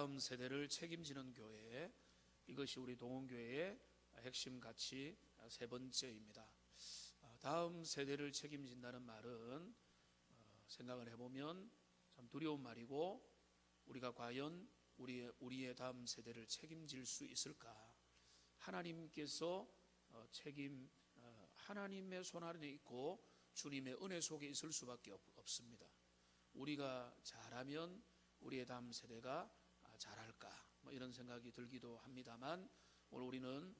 다음 세대를 책임지는 교회, 이것이 우리 동원교회의 핵심 가치 세 번째입니다. 다음 세대를 책임진다는 말은 생각을 해보면 참 두려운 말이고, 우리가 과연 우리의 다음 세대를 책임질 수 있을까? 하나님께서 하나님의 손 아래 있고 주님의 은혜 속에 있을 수밖에 없습니다. 우리가 잘하면 우리의 다음 세대가 잘할까? 이런 생각이 들기도 합니다만, 오늘 우리는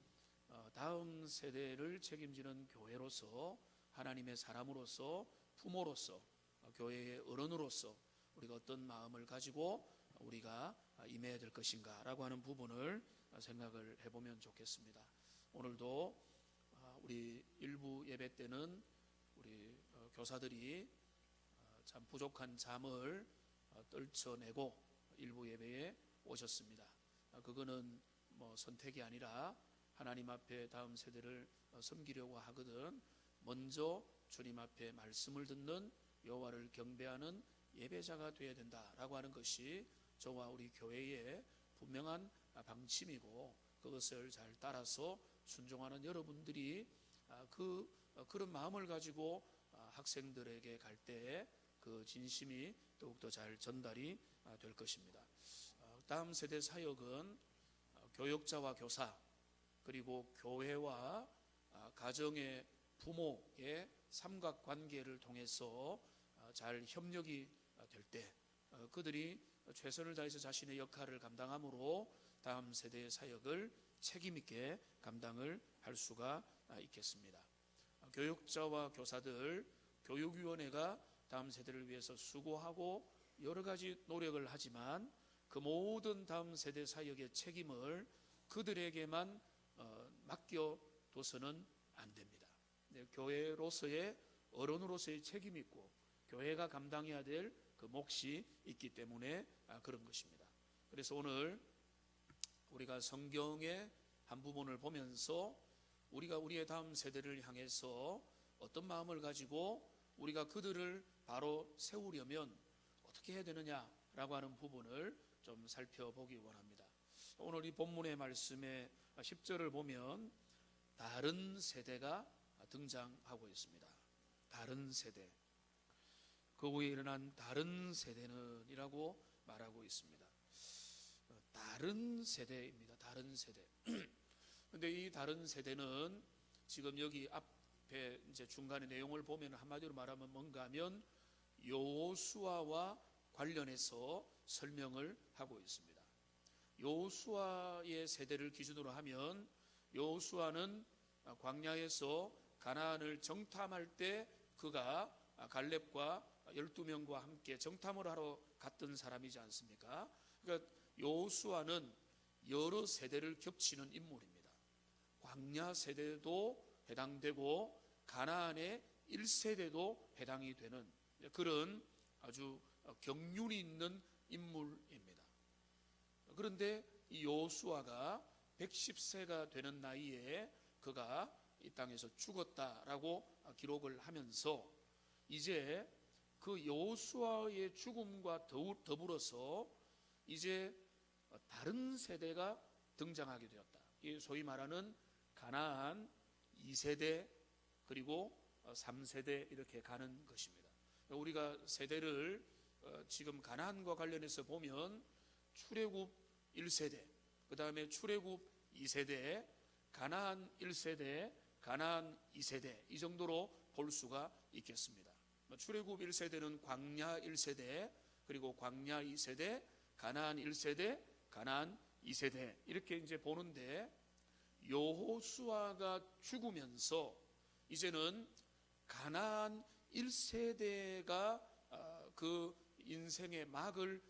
다음 세대를 책임지는 교회로서, 하나님의 사람으로서, 부모로서, 교회의 어른으로서 우리가 어떤 마음을 가지고 우리가 임해야 될 것인가 라고 하는 부분을 생각을 해보면 좋겠습니다. 오늘도 우리 일부 예배 때는 우리 교사들이 참 부족한 잠을 떨쳐내고 일부 예배에 오셨습니다. 그거는 선택이 아니라 하나님 앞에 다음 세대를 섬기려고 하거든 먼저 주님 앞에 말씀을 듣는, 여호와를 경배하는 예배자가 되어야 된다라고 하는 것이 저와 우리 교회의 분명한 방침이고, 그것을 잘 따라서 순종하는 여러분들이 그런 마음을 가지고 학생들에게 갈 때 그 진심이 더욱더 잘 전달이 될 것입니다. 다음 세대 사역은 교역자와 교사, 그리고 교회와 가정의 부모의 삼각관계를 통해서 잘 협력이 될 때 그들이 최선을 다해서 자신의 역할을 감당함으로 다음 세대의 사역을 책임있게 감당을 할 수가 있겠습니다. 교역자와 교사들, 교육위원회가 다음 세대를 위해서 수고하고 여러 가지 노력을 하지만 그 모든 다음 세대 사역의 책임을 그들에게만 맡겨둬서는 안 됩니다. 교회로서의 어른으로서의 책임이 있고 교회가 감당해야 될 그 몫이 있기 때문에 그런 것입니다. 그래서 오늘 우리가 성경의 한 부분을 보면서 우리가 우리의 다음 세대를 향해서 어떤 마음을 가지고 우리가 그들을 바로 세우려면 어떻게 해야 되느냐라고 하는 부분을 좀 살펴보기 원합니다. 오늘 이 본문의 말씀의 10절을 보면 다른 세대가 등장하고 있습니다. 다른 세대, 그 후에 일어난 다른 세대는 이라고 말하고 있습니다. 다른 세대입니다. 다른 세대. 근데 이 다른 세대는 지금 여기 앞에 이제 중간에 내용을 보면 한마디로 말하면 뭔가 하면 여호수아와 관련해서 설명을 하고 있습니다. 여호수아의 세대를 기준으로 하면 여호수아는 광야에서 가나안을 정탐할 때 그가 갈렙과 12명과 함께 정탐을 하러 갔던 사람이지 않습니까? 그러니까 여호수아는 여러 세대를 겹치는 인물입니다. 광야 세대도 해당되고 가나안의 1세대도 해당이 되는 그런 아주 경륜이 있는 인물입니다. 그런데 이 여호수아가 110세가 되는 나이에 그가 이 땅에서 죽었다라고 기록을 하면서 이제 그 여호수아의 죽음과 더불어서 이제 다른 세대가 등장하게 되었다. 이 소위 말하는 가나안 2세대 그리고 3세대 이렇게 가는 것입니다. 우리가 세대를 지금 가나안과 관련해서 보면 출애굽 1세대, 그 다음에 출애굽 2세대, 가나안 1세대, 가나안 2세대 이 정도로 볼 수가 있겠습니다. 출애굽 1세대는 광야 1세대, 그리고 광야 2세대, 가나안 1세대, 가나안 2세대 이렇게 이제 보는데, 여호수아가 죽으면서 이제는 가나안 1세대가 그 인생의 막을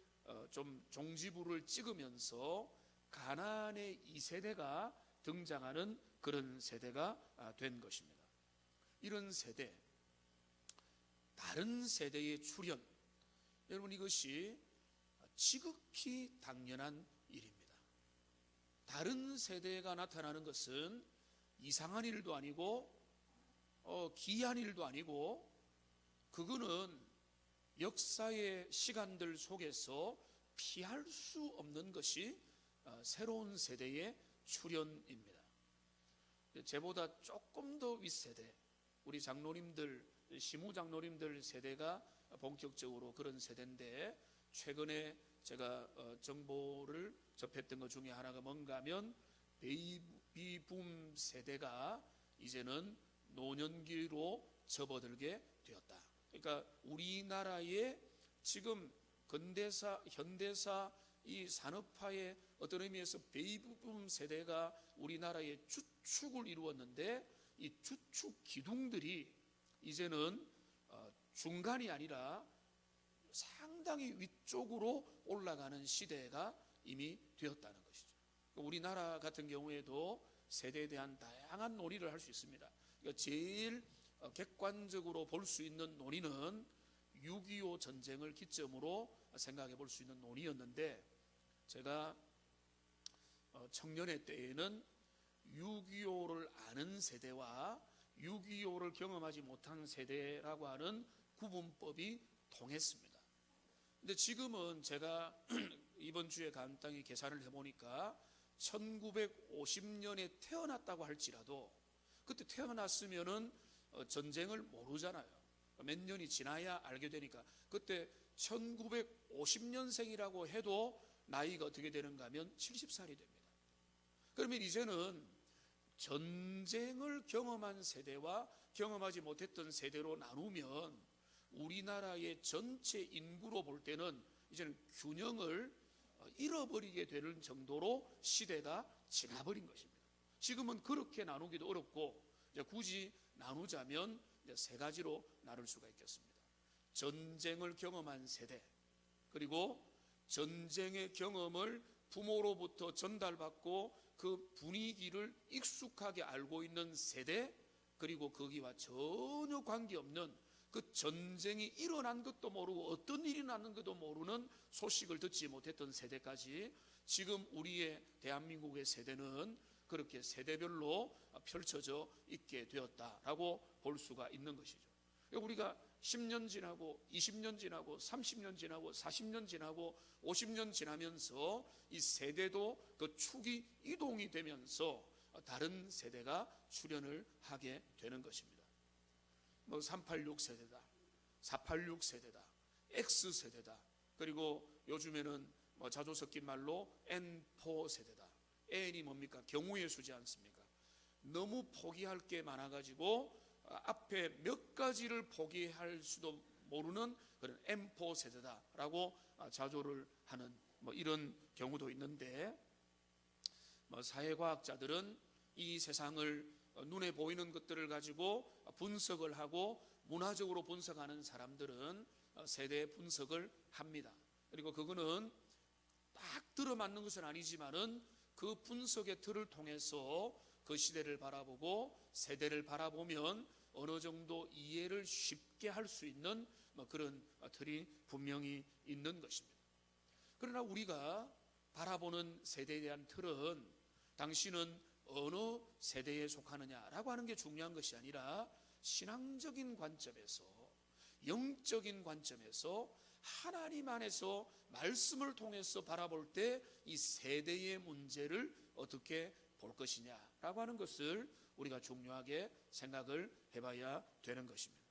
좀 종지부를 찍으면서 가나안의 2세대가 등장하는 그런 세대가 된 것입니다. 이런 세대, 다른 세대의 출현, 여러분 이것이 지극히 당연한 일입니다. 다른 세대가 나타나는 것은 이상한 일도 아니고 기이한 일도 아니고, 그거는 역사의 시간들 속에서 피할 수 없는 것이 새로운 세대의 출현입니다. 제보다 조금 더 윗세대, 우리 장로님들, 시무장로님들 세대가 본격적으로 그런 세대인데, 최근에 제가 정보를 접했던 것 중에 하나가 뭔가 하면 베이비붐 세대가 이제는 노년기로 접어들게 되었다. 그러니까 우리나라의 지금 근대사, 현대사 이 산업화의 어떤 의미에서 베이비붐 세대가 우리나라의 주축을 이루었는데, 이 주축 기둥들이 이제는 중간이 아니라 상당히 위쪽으로 올라가는 시대가 이미 되었다는 것이죠. 우리나라 같은 경우에도 세대에 대한 다양한 논의를 할 수 있습니다. 제일 객관적으로 볼 수 있는 논의는 6.25 전쟁을 기점으로 생각해 볼 수 있는 논의였는데, 제가 청년의 때에는 6.25를 아는 세대와 6.25를 경험하지 못한 세대라고 하는 구분법이 통했습니다. 근데 지금은 제가 이번 주에 간단히 계산을 해보니까 1950년에 태어났다고 할지라도, 그때 태어났으면은 전쟁을 모르잖아요. 몇 년이 지나야 알게 되니까, 그때 1950년생이라고 해도 나이가 어떻게 되는가 하면 70살이 됩니다. 그러면 이제는 전쟁을 경험한 세대와 경험하지 못했던 세대로 나누면 우리나라의 전체 인구로 볼 때는 이제는 균형을 잃어버리게 되는 정도로 시대가 지나버린 것입니다. 지금은 그렇게 나누기도 어렵고, 이제 굳이 나누자면 이제 세 가지로 나눌 수가 있겠습니다. 전쟁을 경험한 세대, 그리고 전쟁의 경험을 부모로부터 전달받고 그 분위기를 익숙하게 알고 있는 세대, 그리고 거기와 전혀 관계없는 그 전쟁이 일어난 것도 모르고 어떤 일이 났는 것도 모르는 소식을 듣지 못했던 세대까지, 지금 우리의 대한민국의 세대는 그렇게 세대별로 펼쳐져 있게 되었다라고 볼 수가 있는 것이죠. 우리가 10년 지나고 20년 지나고 30년 지나고 40년 지나고 50년 지나면서 이 세대도 그 축이 이동이 되면서 다른 세대가 출현을 하게 되는 것입니다. 386 세대다, 486 세대다, X 세대다, 그리고 요즘에는 자주 섞인 말로 N4 세대다. N이 뭡니까? 경우의 수지 않습니까? 너무 포기할 게 많아가지고 앞에 몇 가지를 포기할 수도 모르는 그런 M4 세대다라고 자조를 하는 이런 경우도 있는데, 사회과학자들은 이 세상을 눈에 보이는 것들을 가지고 분석을 하고 문화적으로 분석하는 사람들은 세대 분석을 합니다. 그리고 그거는 딱 들어맞는 것은 아니지만은 그 분석의 틀을 통해서 그 시대를 바라보고 세대를 바라보면 어느 정도 이해를 쉽게 할 수 있는 그런 틀이 분명히 있는 것입니다. 그러나 우리가 바라보는 세대에 대한 틀은 당신은 어느 세대에 속하느냐라고 하는 게 중요한 것이 아니라, 신앙적인 관점에서, 영적인 관점에서, 하나님 안에서 말씀을 통해서 바라볼 때 이 세대의 문제를 어떻게 볼 것이냐라고 하는 것을 우리가 중요하게 생각을 해봐야 되는 것입니다.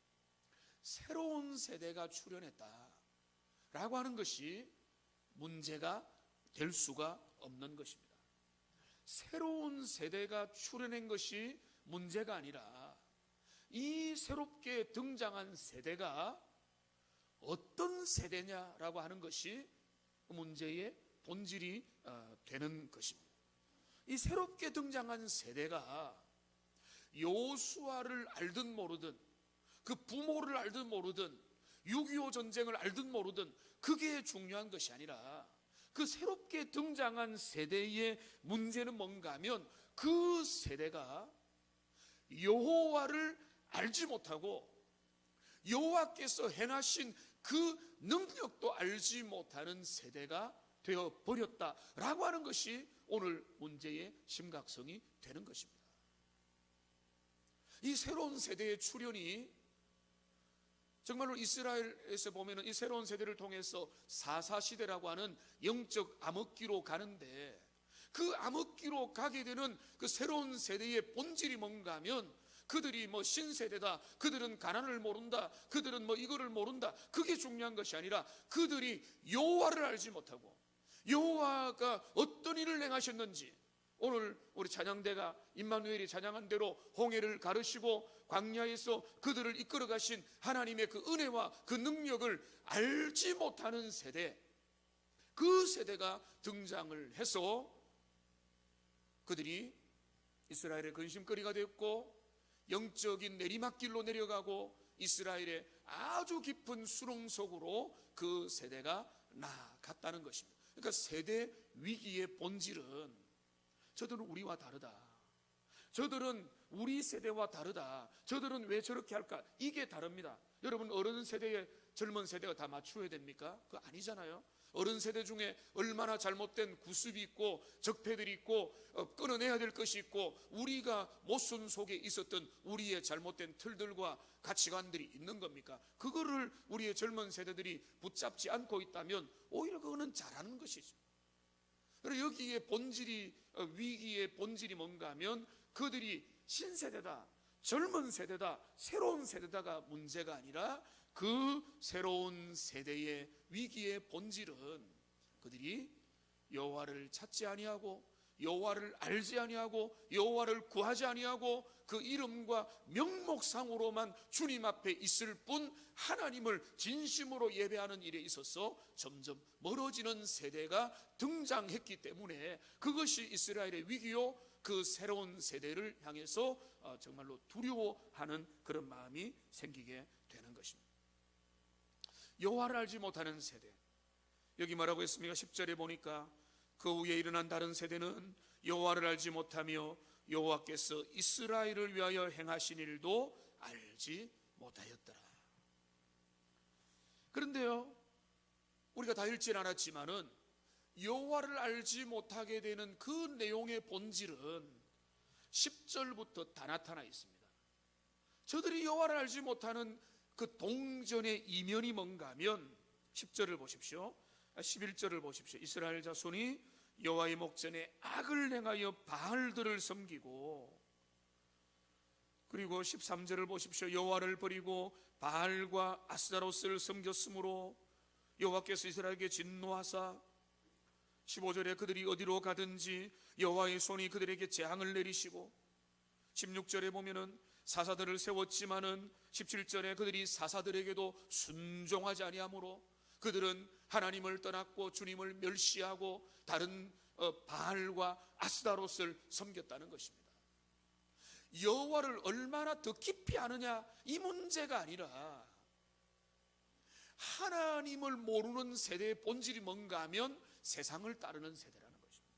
새로운 세대가 출현했다라고 하는 것이 문제가 될 수가 없는 것입니다. 새로운 세대가 출현한 것이 문제가 아니라, 이 새롭게 등장한 세대가 어떤 세대냐라고 하는 것이 문제의 본질이 되는 것입니다. 이 새롭게 등장한 세대가 여호수아를 알든 모르든, 그 부모를 알든 모르든, 6.25 전쟁을 알든 모르든 그게 중요한 것이 아니라, 그 새롭게 등장한 세대의 문제는 뭔가 하면, 그 세대가 여호와를 알지 못하고 여호와께서 행하신 그 능력도 알지 못하는 세대가 되어버렸다라고 하는 것이 오늘 문제의 심각성이 되는 것입니다. 이 새로운 세대의 출현이 정말로 이스라엘에서 보면은 이 새로운 세대를 통해서 사사시대라고 하는 영적 암흑기로 가는데, 그 암흑기로 가게 되는 그 새로운 세대의 본질이 뭔가 하면, 그들이 뭐 신세대다, 그들은 가난을 모른다, 그들은 뭐 이거를 모른다, 그게 중요한 것이 아니라 그들이 여호와를 알지 못하고 여호와가 어떤 일을 행하셨는지, 오늘 우리 찬양대가 임마누엘이 찬양한 대로 홍해를 가르시고 광야에서 그들을 이끌어 가신 하나님의 그 은혜와 그 능력을 알지 못하는 세대, 그 세대가 등장을 해서 그들이 이스라엘의 근심거리가 됐고 영적인 내리막길로 내려가고 이스라엘의 아주 깊은 수렁 속으로 그 세대가 나아갔다는 것입니다. 그러니까 세대 위기의 본질은 저들은 우리와 다르다, 저들은 우리 세대와 다르다, 저들은 왜 저렇게 할까, 이게 다릅니다. 여러분, 어른 세대에 젊은 세대가 다 맞추어야 됩니까? 그거 아니잖아요. 어른 세대 중에 얼마나 잘못된 구습이 있고 적폐들이 있고 끊어내야 될 것이 있고 우리가 모순 속에 있었던 우리의 잘못된 틀들과 가치관들이 있는 겁니까? 그거를 우리의 젊은 세대들이 붙잡지 않고 있다면 오히려 그거는 잘하는 것이죠. 그리고 여기에 본질이, 위기의 본질이 뭔가 하면 그들이 신세대다, 젊은 세대다, 새로운 세대다가 문제가 아니라 그 새로운 세대의 위기의 본질은 그들이 여호와를 찾지 아니하고 여호와를 알지 아니하고 여호와를 구하지 아니하고 그 이름과 명목상으로만 주님 앞에 있을 뿐 하나님을 진심으로 예배하는 일에 있어서 점점 멀어지는 세대가 등장했기 때문에 그것이 이스라엘의 위기요, 그 새로운 세대를 향해서 정말로 두려워하는 그런 마음이 생기게 되는 것입니다. 여호와를 알지 못하는 세대, 여기 뭐라고 했습니까? 10절에 보니까 그 후에 일어난 다른 세대는 여호와를 알지 못하며 여호와께서 이스라엘을 위하여 행하신 일도 알지 못하였더라. 그런데요, 우리가 다 읽진 않았지만은 여호와를 알지 못하게 되는 그 내용의 본질은 10절부터 다 나타나 있습니다. 저들이 여호와를 알지 못하는 그 동전의 이면이 뭔가 하면 10절을 보십시오. 11절을 보십시오. 이스라엘 자손이 여호와의 목전에 악을 행하여 바알들을 섬기고, 그리고 13절을 보십시오. 여호와를 버리고 바알과 아스타롯을 섬겼으므로 여호와께서 이스라엘에게 진노하사 15절에 그들이 어디로 가든지 여호와의 손이 그들에게 재앙을 내리시고, 16절에 보면은 사사들을 세웠지만은 17절에 그들이 사사들에게도 순종하지 아니하므로 그들은 하나님을 떠났고 주님을 멸시하고 다른 바알과 아스타롯을 섬겼다는 것입니다. 여호와를 얼마나 더 깊이 아느냐, 이 문제가 아니라 하나님을 모르는 세대의 본질이 뭔가 하면 세상을 따르는 세대라는 것입니다.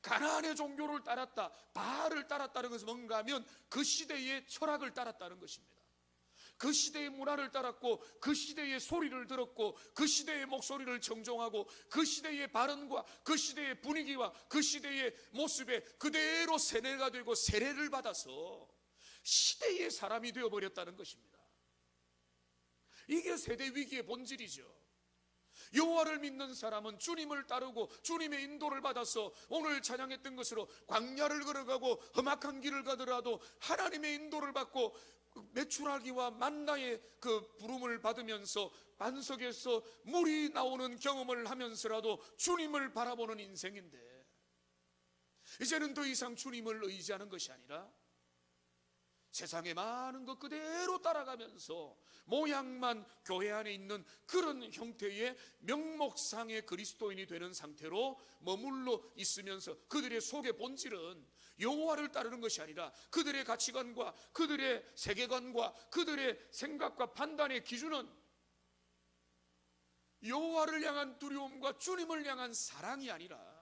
가나안의 종교를 따랐다, 바알을 따랐다는 것은 뭔가 하면 그 시대의 철학을 따랐다는 것입니다. 그 시대의 문화를 따랐고 그 시대의 소리를 들었고 그 시대의 목소리를 청종하고 그 시대의 발언과 그 시대의 분위기와 그 시대의 모습에 그대로 세뇌가 되고 세례를 받아서 시대의 사람이 되어버렸다는 것입니다. 이게 세대 위기의 본질이죠. 여호와를 믿는 사람은 주님을 따르고 주님의 인도를 받아서 오늘 찬양했던 것으로 광야를 걸어가고 험악한 길을 가더라도 하나님의 인도를 받고 메추라기와 만나의 그 부름을 받으면서 반석에서 물이 나오는 경험을 하면서라도 주님을 바라보는 인생인데, 이제는 더 이상 주님을 의지하는 것이 아니라 세상의 많은 것 그대로 따라가면서 모양만 교회 안에 있는 그런 형태의 명목상의 그리스도인이 되는 상태로 머물러 있으면서 그들의 속의 본질은 여호와를 따르는 것이 아니라 그들의 가치관과 그들의 세계관과 그들의 생각과 판단의 기준은 여호와를 향한 두려움과 주님을 향한 사랑이 아니라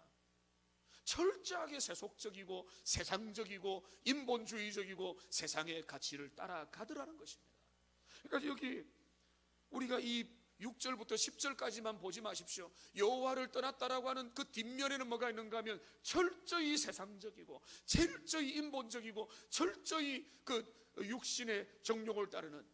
철저하게 세속적이고 세상적이고 인본주의적이고 세상의 가치를 따라가더라는 것입니다. 그러니까 여기 우리가 이 6절부터 10절까지만 보지 마십시오. 여호와를 떠났다라고 하는 그 뒷면에는 뭐가 있는가 하면 철저히 세상적이고 철저히 인본적이고 철저히 그 육신의 정욕을 따르는,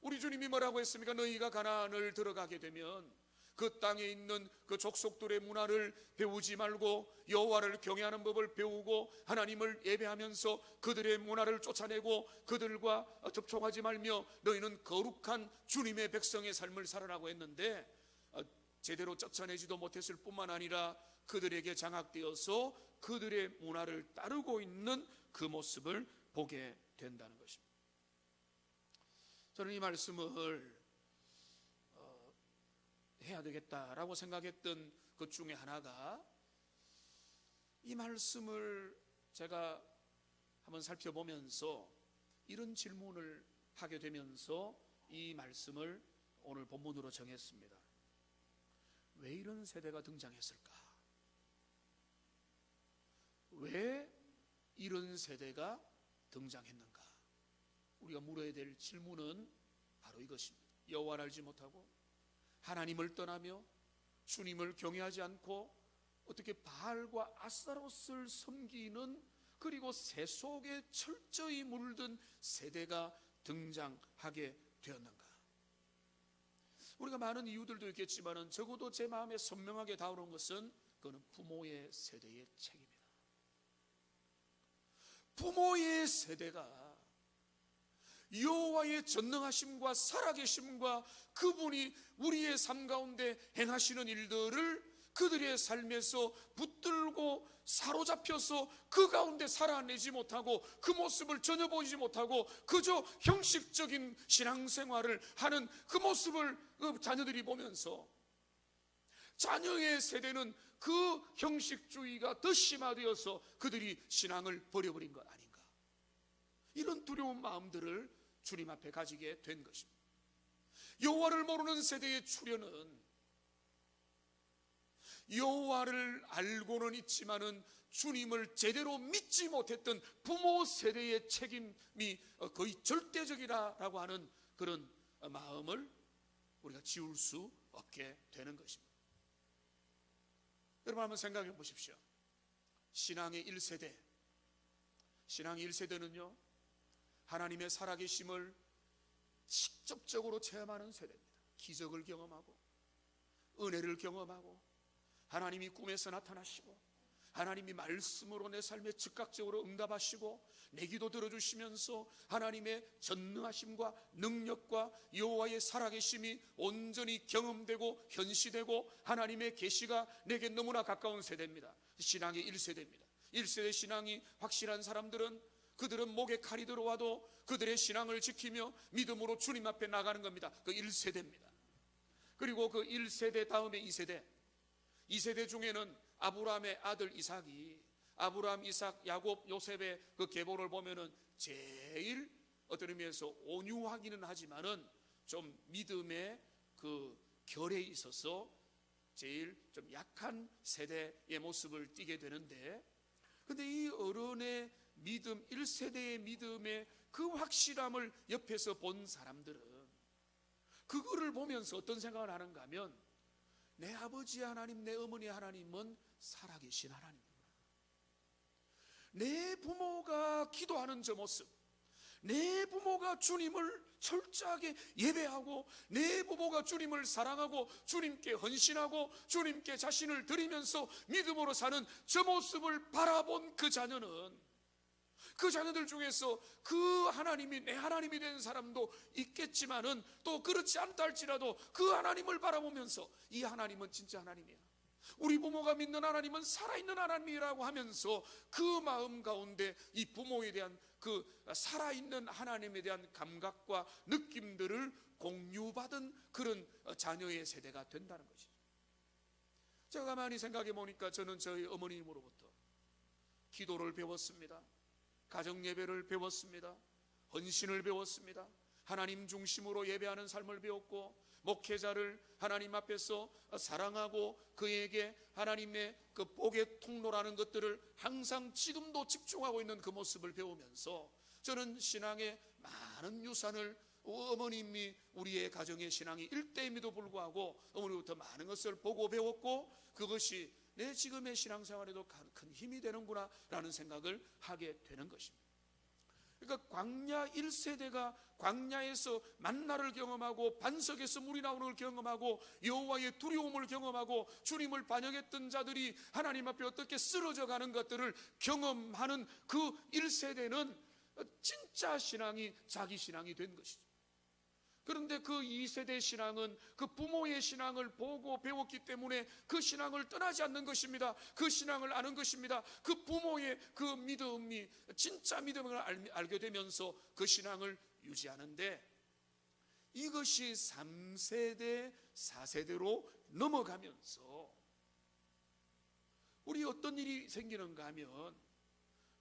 우리 주님이 뭐라고 했습니까? 너희가 가나안을 들어가게 되면 그 땅에 있는 그 족속들의 문화를 배우지 말고 여호와를 경외하는 법을 배우고 하나님을 예배하면서 그들의 문화를 쫓아내고 그들과 접촉하지 말며 너희는 거룩한 주님의 백성의 삶을 살아라고 했는데, 제대로 쫓아내지도 못했을 뿐만 아니라 그들에게 장악되어서 그들의 문화를 따르고 있는 그 모습을 보게 된다는 것입니다. 저는 이 말씀을 해야 되겠다라고 생각했던 것 중에 하나가, 이 말씀을 제가 한번 살펴보면서 이런 질문을 하게 되면서 이 말씀을 오늘 본문으로 정했습니다. 왜 이런 세대가 등장했을까? 왜 이런 세대가 등장했는가? 우리가 물어야 될 질문은 바로 이것입니다. 여호와를 알지 못하고 하나님을 떠나며 주님을 경외하지 않고 어떻게 바알과 아스타롯을 섬기는, 그리고 새 속에 철저히 물든 세대가 등장하게 되었는가? 우리가 많은 이유들도 있겠지만 적어도 제 마음에 선명하게 다가오는 것은 그는 부모의 세대의 책임이다. 부모의 세대가 여호와의 전능하심과 살아계심과 그분이 우리의 삶 가운데 행하시는 일들을 그들의 삶에서 붙들고 사로잡혀서 그 가운데 살아내지 못하고 그 모습을 전혀 보이지 못하고 그저 형식적인 신앙생활을 하는 그 모습을 그 자녀들이 보면서, 자녀의 세대는 그 형식주의가 더 심화되어서 그들이 신앙을 버려버린 것 아닌가, 이런 두려운 마음들을 주님 앞에 가지게 된 것입니다. 여호와를 모르는 세대의 출현은 여호와를 알고는 있지만은 주님을 제대로 믿지 못했던 부모 세대의 책임이 거의 절대적이라고 하는 그런 마음을 우리가 지울 수 없게 되는 것입니다. 여러분 한번 생각해 보십시오. 신앙의 1세대, 신앙의 1세대는요 하나님의 살아계심을 직접적으로 체험하는 세대입니다. 기적을 경험하고 은혜를 경험하고 하나님이 꿈에서 나타나시고 하나님이 말씀으로 내 삶에 즉각적으로 응답하시고 내 기도 들어주시면서 하나님의 전능하심과 능력과 여호와의 살아계심이 온전히 경험되고 현시되고 하나님의 계시가 내게 너무나 가까운 세대입니다. 신앙의 1세대입니다. 1세대 신앙이 확실한 사람들은 그들은 목에 칼이 들어와도 그들의 신앙을 지키며 믿음으로 주님 앞에 나가는 겁니다. 그 1세대입니다. 그리고 그 1세대 다음에 2세대, 2세대 중에는 아브라함의 아들 이삭이, 아브라함, 이삭, 야곱, 요셉의 그 계보를 보면은 제일 어떤 의미에서 온유하기는 하지만은 좀 믿음의 그 결에 있어서 제일 좀 약한 세대의 모습을 띠게 되는데, 근데 이 어른의 믿음, 1세대의 믿음의 그 확실함을 옆에서 본 사람들은 그거를 보면서 어떤 생각을 하는가 하면, 내 아버지 하나님, 내 어머니 하나님은 살아계신 하나님이구나. 내 부모가 기도하는 저 모습, 내 부모가 주님을 철저하게 예배하고 내 부모가 주님을 사랑하고 주님께 헌신하고 주님께 자신을 드리면서 믿음으로 사는 저 모습을 바라본 그 자녀는, 그 자녀들 중에서 그 하나님이 내 하나님이 된 사람도 있겠지만은 또 그렇지 않다 할지라도 그 하나님을 바라보면서 이 하나님은 진짜 하나님이야, 우리 부모가 믿는 하나님은 살아있는 하나님이라고 하면서 그 마음 가운데 이 부모에 대한 그 살아있는 하나님에 대한 감각과 느낌들을 공유받은 그런 자녀의 세대가 된다는 것이죠. 제가 가만히 생각해 보니까 저는 저희 어머님으로부터 기도를 배웠습니다. 가정 예배를 배웠습니다. 헌신을 배웠습니다. 하나님 중심으로 예배하는 삶을 배웠고, 목회자를 하나님 앞에서 사랑하고 그에게 하나님의 그 복의 통로라는 것들을 항상 지금도 집중하고 있는 그 모습을 배우면서 저는 신앙의 많은 유산을, 어머님이 우리의 가정의 신앙이 1대임에도 불구하고 어머니부터 많은 것을 보고 배웠고, 그것이 내 지금의 신앙생활에도 큰 힘이 되는구나 라는 생각을 하게 되는 것입니다. 그러니까 광야 1세대가 광야에서 만나를 경험하고 반석에서 물이 나오는 걸 경험하고 여호와의 두려움을 경험하고 주님을 반역했던 자들이 하나님 앞에 어떻게 쓰러져 가는 것들을 경험하는 그 1세대는 진짜 신앙이 자기 신앙이 된 것이죠. 그런데 그 2세대 신앙은 그 부모의 신앙을 보고 배웠기 때문에 그 신앙을 떠나지 않는 것입니다. 그 신앙을 아는 것입니다. 그 부모의 그 믿음이 진짜 믿음을 알게 되면서 그 신앙을 유지하는데, 이것이 3세대, 4세대로 넘어가면서 우리 어떤 일이 생기는가 하면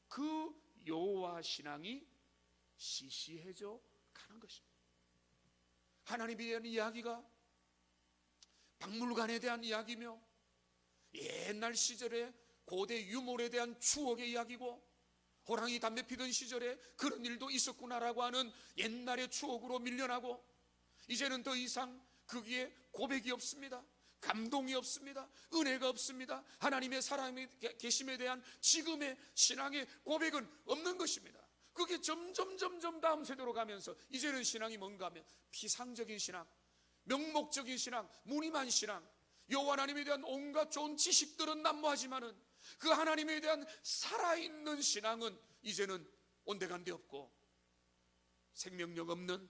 그 여호와 신앙이 시시해져 가는 것입니다. 하나님에 대한 이야기가 박물관에 대한 이야기며 옛날 시절에 고대 유물에 대한 추억의 이야기고 호랑이 담배 피던 시절에 그런 일도 있었구나라고 하는 옛날의 추억으로 밀려나고, 이제는 더 이상 거기에 고백이 없습니다. 감동이 없습니다. 은혜가 없습니다. 하나님의 사랑의 계심에 대한 지금의 신앙의 고백은 없는 것입니다. 그게 점점 다음 세대로 가면서 이제는 신앙이 뭔가 하면 피상적인 신앙, 명목적인 신앙, 무늬만 신앙, 여호와 하나님에 대한 온갖 좋은 지식들은 난무하지만은 그 하나님에 대한 살아있는 신앙은 이제는 온데간데 없고 생명력 없는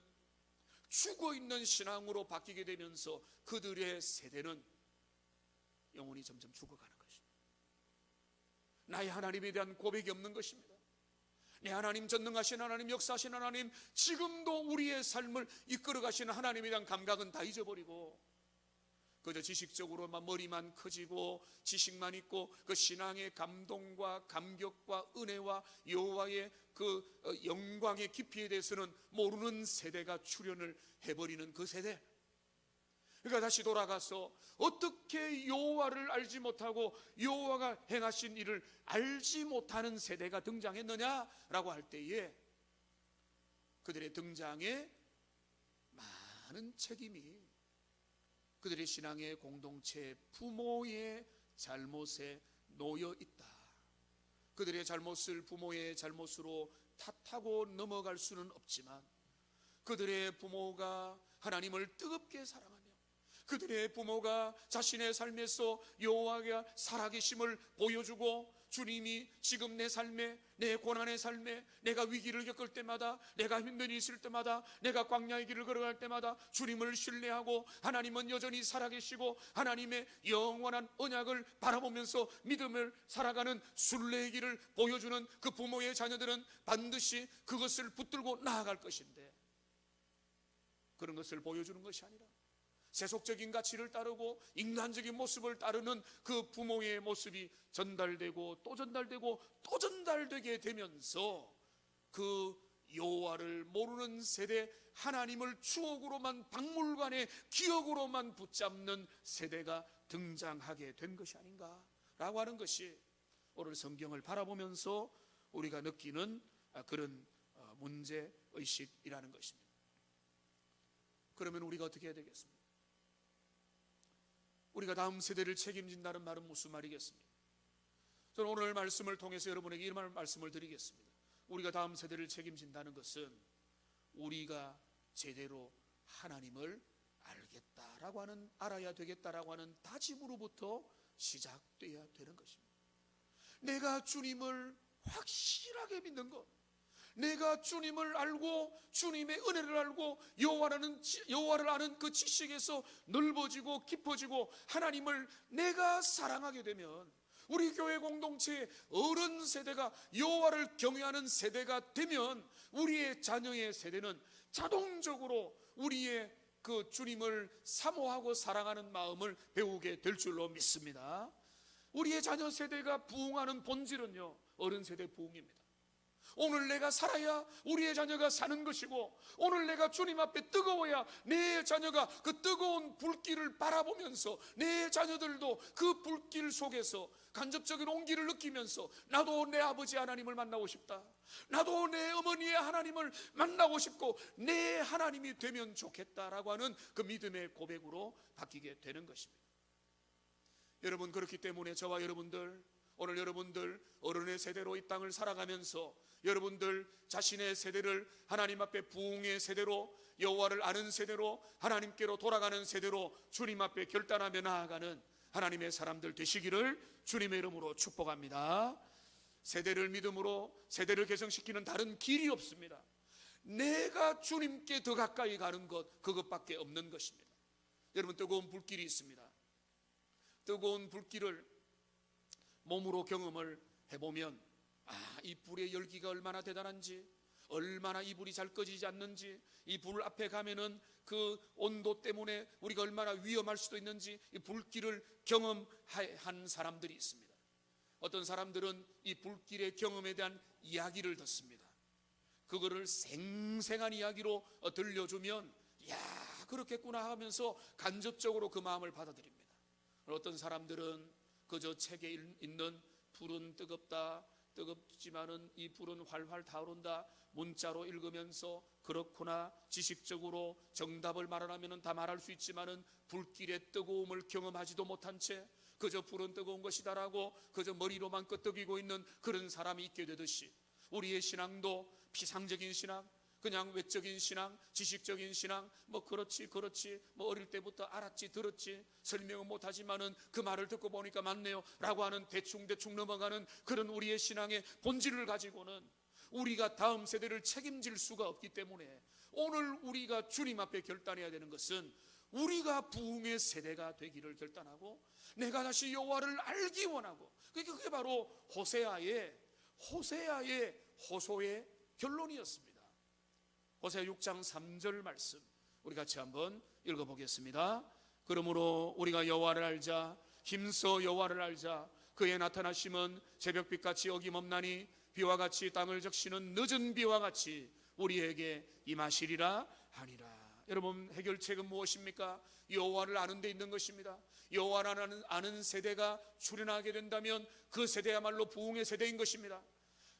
죽어있는 신앙으로 바뀌게 되면서 그들의 세대는 영혼이 점점 죽어가는 것입니다. 나의 하나님에 대한 고백이 없는 것입니다. 내 하나님, 전능하신 하나님, 역사하신 하나님, 지금도 우리의 삶을 이끌어 가시는 하나님에 대한 감각은 다 잊어버리고 그저 지식적으로만 머리만 커지고 지식만 있고 그 신앙의 감동과 감격과 은혜와 여호와의 그 영광의 깊이에 대해서는 모르는 세대가 출현을 해버리는 그 세대. 그러니까 다시 돌아가서 어떻게 여호와를 알지 못하고 여호와가 행하신 일을 알지 못하는 세대가 등장했느냐라고 할 때에 그들의 등장에 많은 책임이 그들의 신앙의 공동체 부모의 잘못에 놓여 있다. 그들의 잘못을 부모의 잘못으로 탓하고 넘어갈 수는 없지만 그들의 부모가 하나님을 뜨겁게 사랑하며 그들의 부모가 자신의 삶에서 여호와가 살아계심을 보여주고 주님이 지금 내 삶에, 내 고난의 삶에, 내가 위기를 겪을 때마다, 내가 힘든 일이 있을 때마다, 내가 광야의 길을 걸어갈 때마다 주님을 신뢰하고 하나님은 여전히 살아계시고 하나님의 영원한 언약을 바라보면서 믿음을 살아가는 순례의 길을 보여주는 그 부모의 자녀들은 반드시 그것을 붙들고 나아갈 것인데, 그런 것을 보여주는 것이 아니라 세속적인 가치를 따르고 인간적인 모습을 따르는 그 부모의 모습이 전달되고 또 전달되고 또 전달되게 되면서 그 여호와를 모르는 세대, 하나님을 추억으로만, 박물관의 기억으로만 붙잡는 세대가 등장하게 된 것이 아닌가라고 하는 것이 오늘 성경을 바라보면서 우리가 느끼는 그런 문제의식이라는 것입니다. 그러면 우리가 어떻게 해야 되겠습니까? 우리가 다음 세대를 책임진다는 말은 무슨 말이겠습니까? 저는 오늘 말씀을 통해서 여러분에게 이런 말씀을 드리겠습니다. 우리가 다음 세대를 책임진다는 것은 우리가 제대로 하나님을 알겠다라고 하는, 알아야 되겠다라고 하는 다짐으로부터 시작돼야 되는 것입니다. 내가 주님을 확실하게 믿는 것, 내가 주님을 알고 주님의 은혜를 알고 여호와를 아는 그 지식에서 넓어지고 깊어지고 하나님을 내가 사랑하게 되면 우리 교회 공동체의 어른 세대가 여호와를 경외하는 세대가 되면 우리의 자녀의 세대는 자동적으로 우리의 그 주님을 사모하고 사랑하는 마음을 배우게 될 줄로 믿습니다. 우리의 자녀 세대가 부흥하는 본질은요, 어른 세대 부흥입니다. 오늘 내가 살아야 우리의 자녀가 사는 것이고, 오늘 내가 주님 앞에 뜨거워야 내 자녀가 그 뜨거운 불길을 바라보면서 내 자녀들도 그 불길 속에서 간접적인 온기를 느끼면서 나도 내 아버지 하나님을 만나고 싶다, 나도 내 어머니의 하나님을 만나고 싶고 내 하나님이 되면 좋겠다라고 하는 그 믿음의 고백으로 바뀌게 되는 것입니다. 여러분, 그렇기 때문에 저와 여러분들 오늘 여러분들 어른의 세대로 이 땅을 살아가면서 여러분들 자신의 세대를 하나님 앞에 부흥의 세대로, 여호와를 아는 세대로, 하나님께로 돌아가는 세대로 주님 앞에 결단하며 나아가는 하나님의 사람들 되시기를 주님의 이름으로 축복합니다. 세대를 믿음으로 세대를 개성시키는 다른 길이 없습니다. 내가 주님께 더 가까이 가는 것, 그것밖에 없는 것입니다. 여러분, 뜨거운 불길이 있습니다. 뜨거운 불길을 몸으로 경험을 해보면 이 불의 열기가 얼마나 대단한지, 얼마나 이 불이 잘 꺼지지 않는지, 이 불 앞에 가면은 그 온도 때문에 우리가 얼마나 위험할 수도 있는지, 이 불길을 경험한 사람들이 있습니다. 어떤 사람들은 이 불길의 경험에 대한 이야기를 듣습니다. 그거를 생생한 이야기로 들려주면 야, 그렇겠구나 하면서 간접적으로 그 마음을 받아들입니다. 어떤 사람들은 그저 책에 있는 불은 뜨겁다, 뜨겁지만은 이 불은 활활 타오른다, 문자로 읽으면서 그렇구나, 지식적으로 정답을 말하면 다 말할 수 있지만은 불길의 뜨거움을 경험하지도 못한 채 그저 불은 뜨거운 것이다라고 그저 머리로만 끄떡이고 있는 그런 사람이 있게 되듯이, 우리의 신앙도 피상적인 신앙, 그냥 외적인 신앙, 지식적인 신앙, 그렇지 어릴 때부터 알았지 들었지 설명은 못하지만은 그 말을 듣고 보니까 맞네요 라고 하는 대충 넘어가는 그런 우리의 신앙의 본질을 가지고는 우리가 다음 세대를 책임질 수가 없기 때문에 오늘 우리가 주님 앞에 결단해야 되는 것은 우리가 부흥의 세대가 되기를 결단하고 내가 다시 여호와를 알기 원하고, 그게 바로 호세아의 호소의 결론이었습니다. 호세아 6장 3절 말씀 우리 같이 한번 읽어보겠습니다. 그러므로 우리가 여호와를 알자, 힘써 여호와를 알자. 그의 나타나심은 새벽빛같이 어김없나니 비와 같이 땅을 적시는 늦은 비와 같이 우리에게 임하시리라 하니라. 여러분, 해결책은 무엇입니까? 여호와를 아는 데 있는 것입니다. 여호와를 아는 세대가 출현하게 된다면 그 세대야말로 부흥의 세대인 것입니다.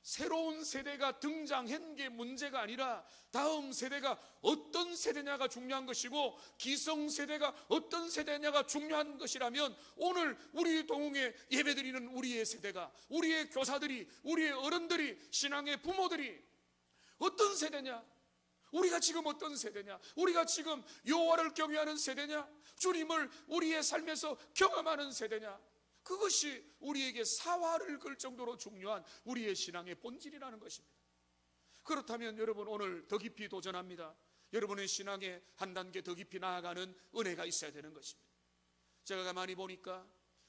새로운 세대가 등장한 게 문제가 아니라 다음 세대가 어떤 세대냐가 중요한 것이고, 기성세대가 어떤 세대냐가 중요한 것이라면 오늘 우리 동흥에 예배드리는 우리의 세대가, 우리의 교사들이, 우리의 어른들이, 신앙의 부모들이 어떤 세대냐, 우리가 지금 어떤 세대냐, 우리가 지금 여호와를 경외하는 세대냐, 주님을 우리의 삶에서 경험하는 세대냐, 그것이 우리에게 사활을 걸 정도로 중요한 우리의 신앙의 본질이라는 것입니다. 그렇다면 여러분, 오늘 더 깊이 도전합니다. 여러분의 신앙에 한 단계 더 깊이 나아가는 은혜가 있어야 되는 것입니다. 제가 가만히 보니까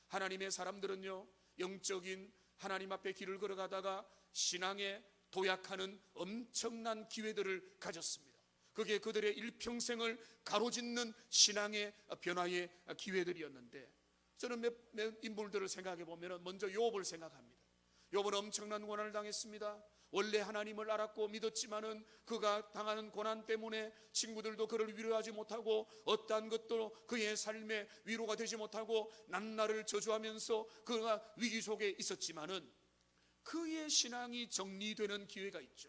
하나님의 사람들은요, 영적인 하나님 앞에 길을 걸어가다가 신앙에 도약하는 엄청난 기회들을 가졌습니다. 그게 그들의 일평생을 가로짓는 신앙의 변화의 기회들이었는데, 저는 몇 인물들을 생각해 보면 먼저 욥을 생각합니다. 욥은 엄청난 고난을 당했습니다. 원래 하나님을 알았고 믿었지만은 그가 당하는 고난 때문에 친구들도 그를 위로하지 못하고 어떠한 것도 그의 삶에 위로가 되지 못하고 낱날을 저주하면서 그가 위기 속에 있었지만은 그의 신앙이 정리되는 기회가 있죠.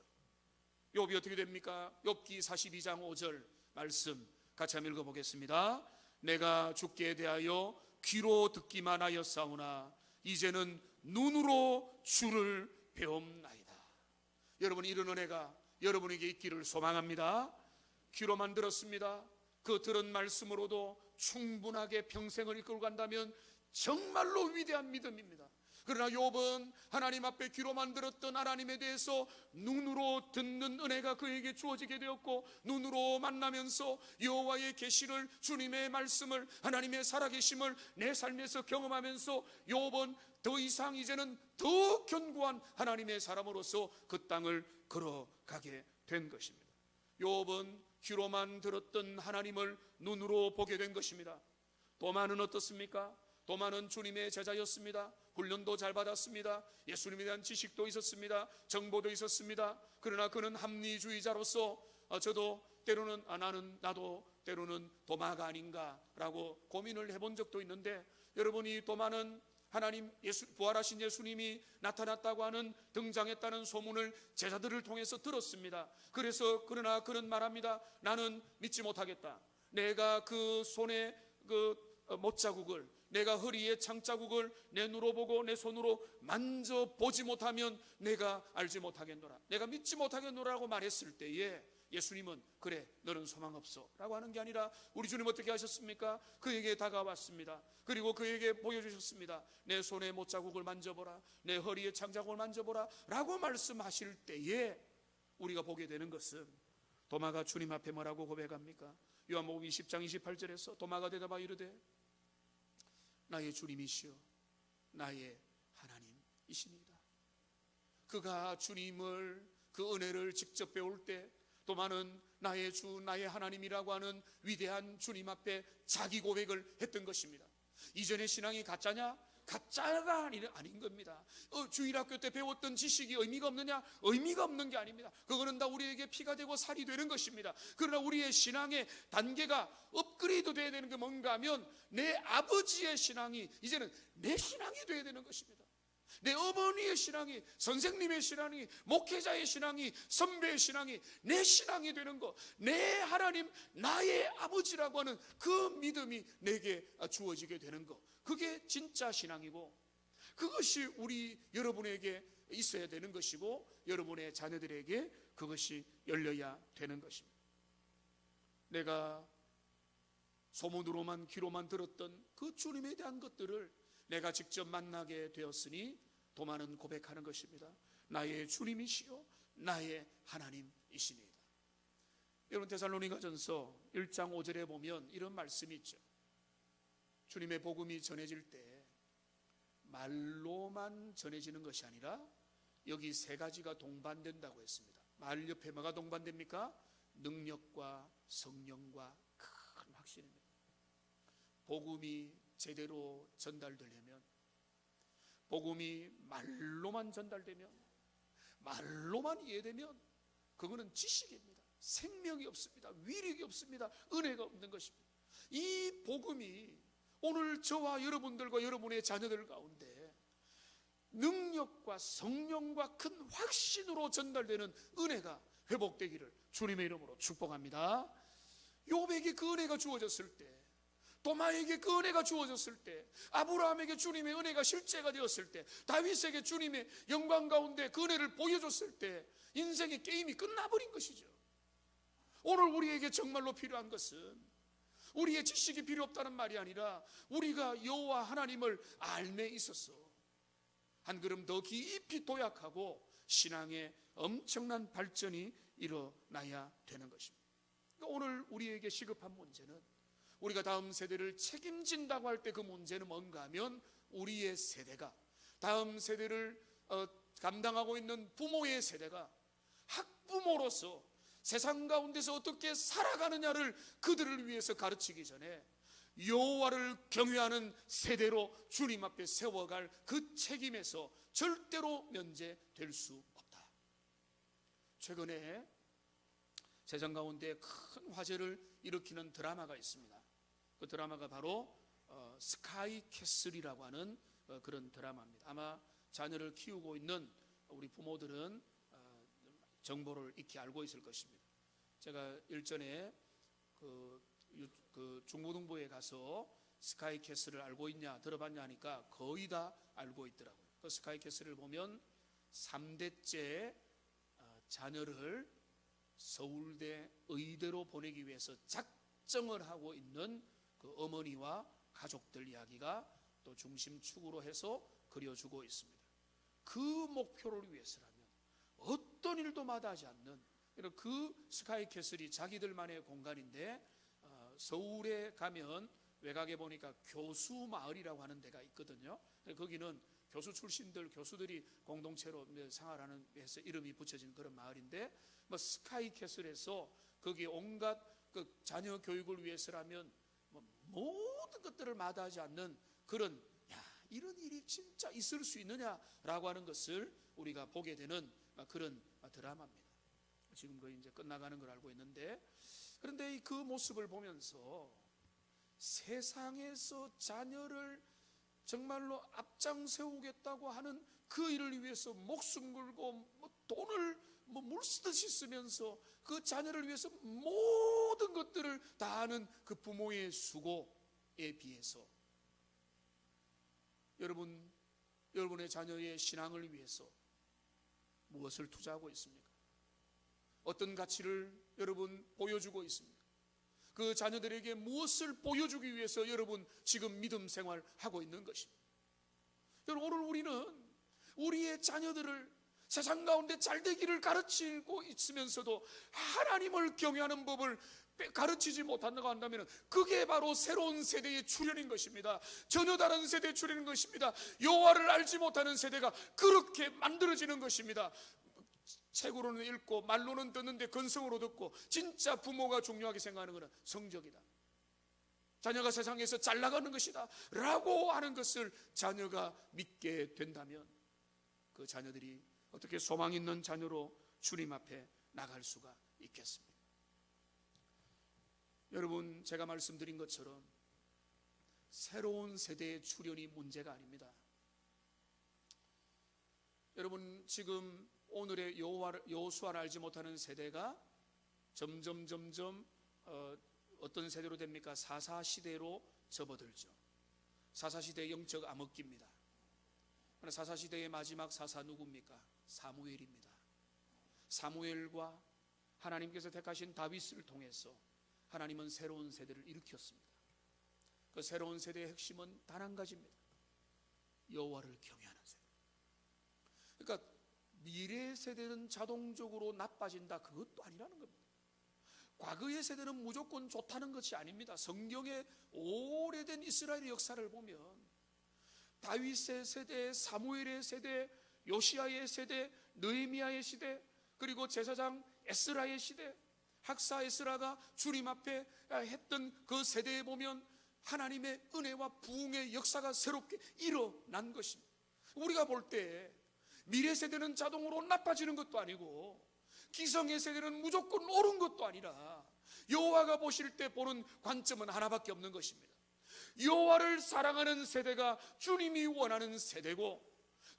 욥이 어떻게 됩니까? 욥기 42장 5절 말씀 같이 한번 읽어보겠습니다. 내가 주께 대하여 귀로 듣기만 하였사오나 이제는 눈으로 주를 배움나이다. 여러분, 이런 은혜가 여러분에게 있기를 소망합니다. 귀로만 들었습니다. 그 들은 말씀으로도 충분하게 평생을 이끌고 간다면 정말로 위대한 믿음입니다. 그러나 욥은 하나님 앞에 귀로만 들었던 하나님에 대해서 눈으로 듣는 은혜가 그에게 주어지게 되었고, 눈으로 만나면서 여호와의 계시를, 주님의 말씀을, 하나님의 살아계심을 내 삶에서 경험하면서 욥은 더 이상 이제는 더 견고한 하나님의 사람으로서 그 땅을 걸어가게 된 것입니다. 욥은 귀로만 들었던 하나님을 눈으로 보게 된 것입니다. 도마는 어떻습니까? 도마는 주님의 제자였습니다. 훈련도 잘 받았습니다. 예수님에 대한 지식도 있었습니다. 정보도 있었습니다. 그러나 그는 합리주의자로서 저도 때로는 나도 때로는 도마가 아닌가라고 고민을 해본 적도 있는데, 여러분이 도마는 하나님 부활하신 예수님이 나타났다고 하는, 등장했다는 소문을 제자들을 통해서 들었습니다. 그러나 그는 말합니다. 나는 믿지 못하겠다. 내가 그 손에 그 못자국을, 내가 허리에 창자국을 내 눈으로 보고 내 손으로 만져보지 못하면 내가 알지 못하겠노라, 내가 믿지 못하겠노라고 말했을 때에 예수님은 그래 너는 소망 없어 라고 하는 게 아니라 우리 주님 어떻게 하셨습니까? 그에게 다가왔습니다. 그리고 그에게 보여주셨습니다. 내 손에 못자국을 만져보라, 내 허리에 창자국을 만져보라 라고 말씀하실 때에 우리가 보게 되는 것은, 도마가 주님 앞에 뭐라고 고백합니까? 요한복음 20장 28절에서 도마가 대답하여 이르되 나의 주님이시여 나의 하나님이시니이다. 그가 주님을, 그 은혜를 직접 배울 때 도마는 나의 주 나의 하나님이라고 하는 위대한 주님 앞에 자기 고백을 했던 것입니다. 이전의 신앙이 가짜냐? 가짜가 아닌 겁니다. 주일학교 때 배웠던 지식이 의미가 없느냐? 의미가 없는 게 아닙니다. 그거는 다 우리에게 피가 되고 살이 되는 것입니다. 그러나 우리의 신앙의 단계가 업그레이드 돼야 되는 게 뭔가 하면 내 아버지의 신앙이 이제는 내 신앙이 돼야 되는 것입니다. 내 어머니의 신앙이, 선생님의 신앙이, 목회자의 신앙이, 선배의 신앙이 내 신앙이 되는 것, 내 하나님, 나의 아버지라고 하는 그 믿음이 내게 주어지게 되는 것, 그게 진짜 신앙이고, 그것이 우리 여러분에게 있어야 되는 것이고 여러분의 자녀들에게 그것이 열려야 되는 것입니다. 내가 소문으로만 귀로만 들었던 그 주님에 대한 것들을 내가 직접 만나게 되었으니 도마는 고백하는 것입니다. 나의 주님이시요 나의 하나님이시니이다. 여러분, 데살로니가전서 1장 5절에 보면 이런 말씀이 있죠. 주님의 복음이 전해질 때 말로만 전해지는 것이 아니라 여기 세 가지가 동반된다고 했습니다. 말 옆에 뭐가 동반됩니까? 능력과 성령과 큰 확신입니다. 복음이 제대로 전달되려면, 복음이 말로만 전달되면, 말로만 이해되면 그거는 지식입니다. 생명이 없습니다. 위력이 없습니다. 은혜가 없는 것입니다. 이 복음이 오늘 저와 여러분들과 여러분의 자녀들 가운데 능력과 성령과 큰 확신으로 전달되는 은혜가 회복되기를 주님의 이름으로 축복합니다. 요백이 그 은혜가 주어졌을 때, 도마에게 그 은혜가 주어졌을 때, 아브라함에게 주님의 은혜가 실제가 되었을 때, 다윗에게 주님의 영광 가운데 그 은혜를 보여줬을 때 인생의 게임이 끝나버린 것이죠. 오늘 우리에게 정말로 필요한 것은 우리의 지식이 필요 없다는 말이 아니라 우리가 여호와 하나님을 알매 있어서 한 걸음 더 깊이 도약하고 신앙의 엄청난 발전이 일어나야 되는 것입니다. 그러니까 오늘 우리에게 시급한 문제는, 우리가 다음 세대를 책임진다고 할 때 그 문제는 뭔가 하면 우리의 세대가, 다음 세대를 감당하고 있는 부모의 세대가 학부모로서 세상 가운데서 어떻게 살아가느냐를 그들을 위해서 가르치기 전에 여호와를 경외하는 세대로 주님 앞에 세워갈 그 책임에서 절대로 면제될 수 없다. 최근에 세상 가운데 큰 화제를 일으키는 드라마가 있습니다. 그 드라마가 바로 스카이 캐슬이라고 하는 그런 드라마입니다. 아마 자녀를 키우고 있는 우리 부모들은 정보를 익히 알고 있을 것입니다. 제가 일전에 그 중고등부에 가서 스카이 캐슬을 알고 있냐, 들어봤냐 하니까 거의 다 알고 있더라고요. 그 스카이 캐슬을 보면 3대째 자녀를 서울대 의대로 보내기 위해서 작정을 하고 있는 그 어머니와 가족들 이야기가 또 중심축으로 해서 그려주고 있습니다. 그 목표를 위해서라면 어떤 일도 마다하지 않는 그 스카이 캐슬이 자기들만의 공간인데, 서울에 가면 외곽에 보니까 교수 마을이라고 하는 데가 있거든요. 거기는 교수 출신들, 교수들이 공동체로 생활하는 해서 이름이 붙여진 그런 마을인데, 스카이 캐슬에서 거기 온갖 그 자녀 교육을 위해서라면 모든 것들을 마다하지 않는 그런, 이런 일이 진짜 있을 수 있느냐라고 하는 것을 우리가 보게 되는 그런 드라마입니다. 지금 거의 이제 끝나가는 걸 알고 있는데, 그런데 그 모습을 보면서 세상에서 자녀를 정말로 앞장 세우겠다고 하는 그 일을 위해서 목숨 걸고 돈을 물쓰듯이 쓰면서 그 자녀를 위해서 모든 것들을 다 하는 그 부모의 수고에 비해서 여러분의 자녀의 신앙을 위해서 무엇을 투자하고 있습니까? 어떤 가치를 여러분 보여주고 있습니까? 그 자녀들에게 무엇을 보여주기 위해서 여러분 지금 믿음 생활하고 있는 것입니다. 여러분, 오늘 우리는 우리의 자녀들을 세상 가운데 잘되기를 가르치고 있으면서도 하나님을 경외하는 법을 가르치지 못한다고 한다면 그게 바로 새로운 세대의 출현인 것입니다. 전혀 다른 세대의 출현인 것입니다. 여호와를 알지 못하는 세대가 그렇게 만들어지는 것입니다. 책으로는 읽고 말로는 듣는데 근성으로 듣고, 진짜 부모가 중요하게 생각하는 것은 성적이다, 자녀가 세상에서 잘 나가는 것이다 라고 하는 것을 자녀가 믿게 된다면 그 자녀들이 어떻게 소망 있는 자녀로 주님 앞에 나갈 수가 있겠습니까? 여러분, 제가 말씀드린 것처럼 새로운 세대의 출현이 문제가 아닙니다. 여러분, 지금 오늘의 여호수아를 알지 못하는 세대가 점점 어떤 세대로 됩니까? 사사시대로 접어들죠. 사사시대의 영적 암흑기입니다. 사사시대의 마지막 사사 누굽니까? 사무엘입니다. 사무엘과 하나님께서 택하신 다윗을 통해서 하나님은 새로운 세대를 일으켰습니다. 그 새로운 세대의 핵심은 단 한 가지입니다. 여호와를 경외하는 세대. 그러니까 미래 세대는 자동적으로 나빠진다, 그것도 아니라는 겁니다. 과거의 세대는 무조건 좋다는 것이 아닙니다. 성경의 오래된 이스라엘의 역사를 보면 다윗의 세대, 사무엘의 세대, 요시야의 세대, 느헤미야의 시대, 그리고 제사장 에스라의 시대, 학사 에스라가 주님 앞에 했던 그 세대에 보면 하나님의 은혜와 부흥의 역사가 새롭게 일어난 것입니다. 우리가 볼 때 미래 세대는 자동으로 나빠지는 것도 아니고 기성의 세대는 무조건 옳은 것도 아니라 여호와가 보실 때 보는 관점은 하나밖에 없는 것입니다. 여호와를 사랑하는 세대가 주님이 원하는 세대고,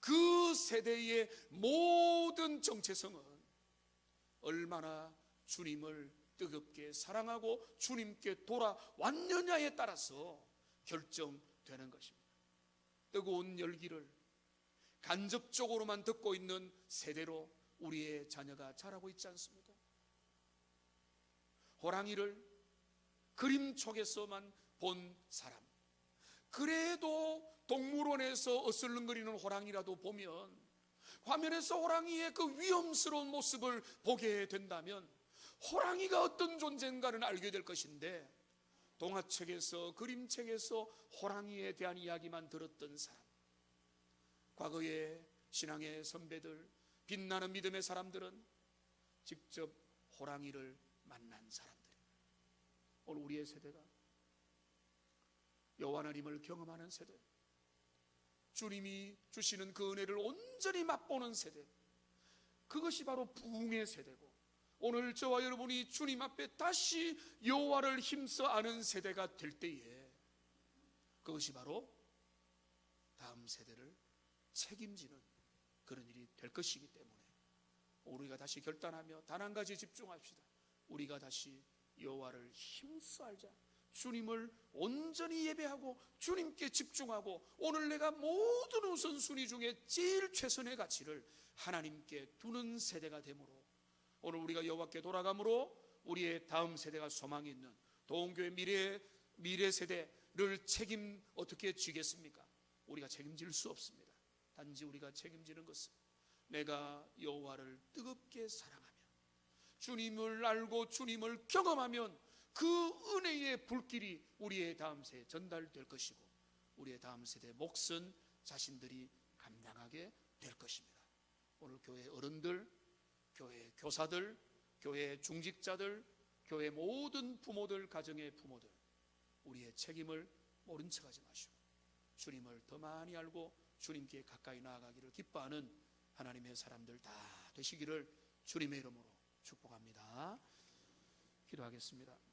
그 세대의 모든 정체성은 얼마나 주님을 뜨겁게 사랑하고 주님께 돌아왔느냐에 따라서 결정되는 것입니다. 뜨거운 열기를 간접적으로만 듣고 있는 세대로 우리의 자녀가 자라고 있지 않습니까? 호랑이를 그림 속에서만 본 사람, 그래도 동물원에서 어슬렁거리는 호랑이라도 보면 화면에서 호랑이의 그 위험스러운 모습을 보게 된다면 호랑이가 어떤 존재인가는 알게 될 것인데, 동화책에서 그림책에서 호랑이에 대한 이야기만 들었던 사람, 과거의 신앙의 선배들, 빛나는 믿음의 사람들은 직접 호랑이를 만난 사람들입니다. 오늘 우리의 세대가 여호와 하나님을 경험하는 세대, 주님이 주시는 그 은혜를 온전히 맛보는 세대, 그것이 바로 부흥의 세대고, 오늘 저와 여러분이 주님 앞에 다시 여호와를 힘써 아는 세대가 될 때에 그것이 바로 다음 세대를 책임지는 그런 일이 될 것이기 때문에 우리가 다시 결단하며 단 한 가지 집중합시다. 우리가 다시 여호와를 힘써 알자. 주님을 온전히 예배하고 주님께 집중하고, 오늘 내가 모든 우선순위 중에 제일 최선의 가치를 하나님께 두는 세대가 되므로, 오늘 우리가 여호와께 돌아감으로 우리의 다음 세대가 소망이 있는 도움교회 미래 세대를 책임 어떻게 지겠습니까? 우리가 책임질 수 없습니다. 단지 우리가 책임지는 것은 내가 여호와를 뜨겁게 사랑하며 주님을 알고 주님을 경험하면 그 은혜의 불길이 우리의 다음 세대에 전달될 것이고, 우리의 다음 세대의 몫은 자신들이 감당하게 될 것입니다. 오늘 교회 어른들, 교회 교사들, 교회 중직자들, 교회 모든 부모들, 가정의 부모들, 우리의 책임을 모른 척하지 마시고 주님을 더 많이 알고 주님께 가까이 나아가기를 기뻐하는 하나님의 사람들 다 되시기를 주님의 이름으로 축복합니다. 기도하겠습니다.